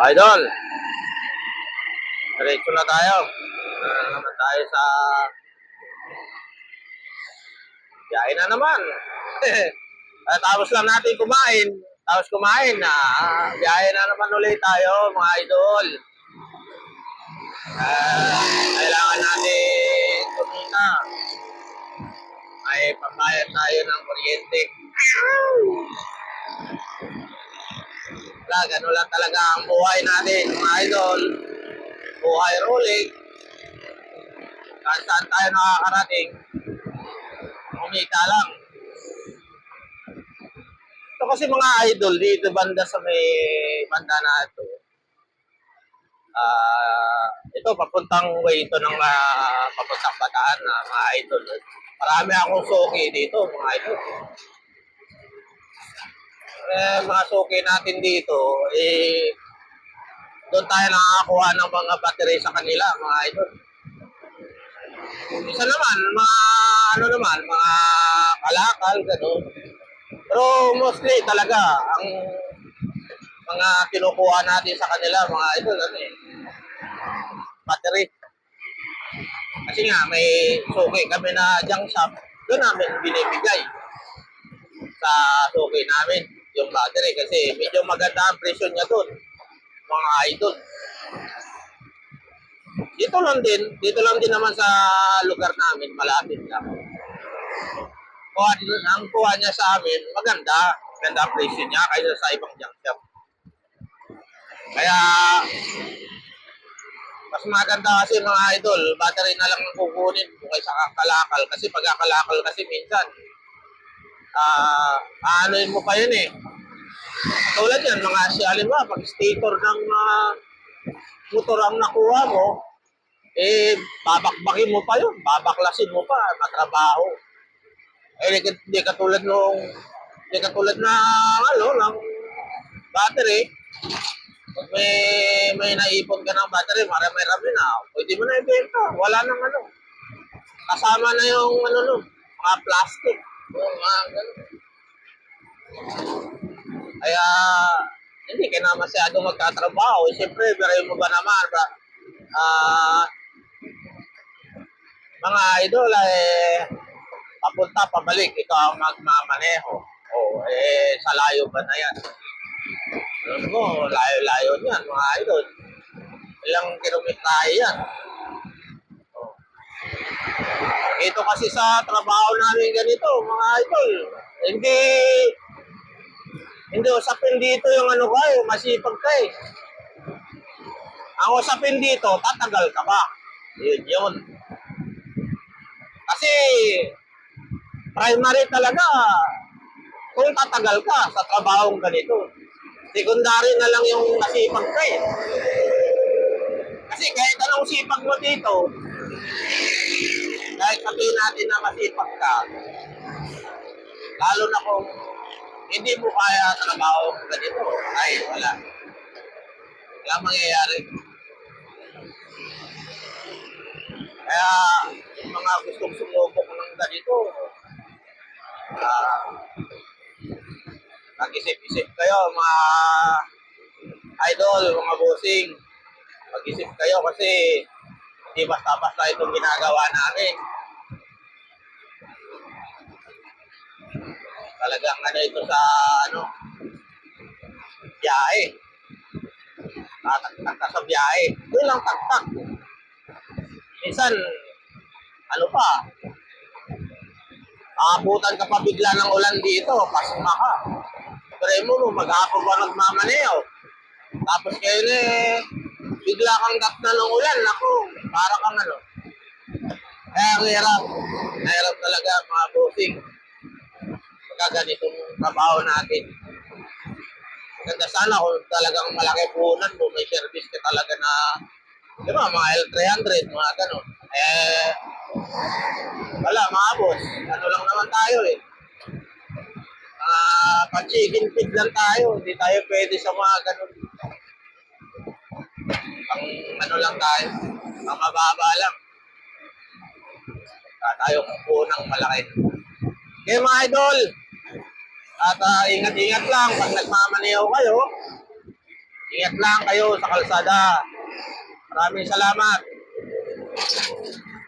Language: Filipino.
Idol, diretso na tayo. Naman tayo sa biyahe na naman. Tapos lang natin kumain. Tapos kumain na. Biyahe na naman ulit tayo, mga idol. Kailangan natin kumita. Ay pambayad tayo ng kuryente. Gano'n lang talaga ang buhay natin, mga idol. Buhay rolling. Saan tayo nakakarating, kumita lang. Ito kasi mga idol, dito banda sa may banda na ito. Ito, papuntang way ito ng papuntang Bataan na mga idol. Marami akong suki dito, mga idol. Mga suki natin dito, doon tayo nakakakuha ng mga battery sa kanila, mga idol. Isa naman, mga kalakal, gano'n. Pero mostly talaga, ang mga kinukuha natin sa kanila, mga idol, battery. Kasi nga, may suki kami na junk shop, doon namin binibigay sa suki namin yung battery kasi medyo maganda ang presyo niya doon, mga idol. Dito lang din naman sa lugar namin, malapit lang. Ang kuha niya sa amin, maganda ang presyo niya kaysa sa ibang junk shop. Kaya, mas maganda kasi mga idol, battery na lang ang kukunin kaysa kalakal. Kasi pag kalakal kasi minsan, aanoin mo pa yun eh. Tulad yan, mga halimbawa, pag stator ng motor ang nakuha mo, babakbakin mo pa yun, babaklasin mo pa, matrabaho. Hindi katulad na, ng battery. Pag may naipon ka ng battery, marami-rami na, pwede mo na ibenta, wala nang kasama na yung mga plastic, mga gano'n. Kaya, hindi ka na masyado magtatrabaho. Siyempre, pero mo ba naman, mga idol, papunta, pabalik, ikaw ang magmamaneho. Sa layo ba na yan? Alam mo, layo-layo niyan, mga idol. Ilang kilometrahe yan. Ito kasi sa trabaho namin ganito, mga idol. Hindi usapin dito yung masipag ka eh. Ang usapin dito, tatagal ka ba? Yun. Kasi, primary talaga, kung tatagal ka sa trabahong ganito. Secondary na lang yung nasipag ka eh. Kasi kahit anong sipag mo dito, kahit sabihin natin na masipag ka, lalo na kung hindi mo kaya trabaho ganito, ay wala. Wala mangyayari. Kaya, yung mga gustong sumubok ng ganito, mag-isip-isip kayo, mga idol, mga bossing. Mag-isip kayo kasi hindi basta-basta itong ginagawa namin. Talagang ito sa biyahe. Tatak sa biyahe. Yun lang taktak. Minsan, aabutan ka pa bigla ng ulan dito, pasma ka. Pero mo, mag-aapog ka nagmamaneho. Tapos kayo bigla kang na ng ulan, ako, para kang Kaya ang hirap. Hirap talaga mga bossing. Ganitong trabaho natin. Ganda sana kung talagang malaki puhunan mo, may service ka talaga na, di ba, mga L300, mga gano'n. Wala, mga boss. Lang naman tayo eh. Pa-chicken feed lang tayo. Hindi tayo pwede sa mga gano'n. Lang tayo. Ang mababa lang. Tayo puhunang malaki. Okay, mga idol. At ingat-ingat lang pag nagmamaneho kayo. Ingat lang kayo sa kalsada. Maraming salamat.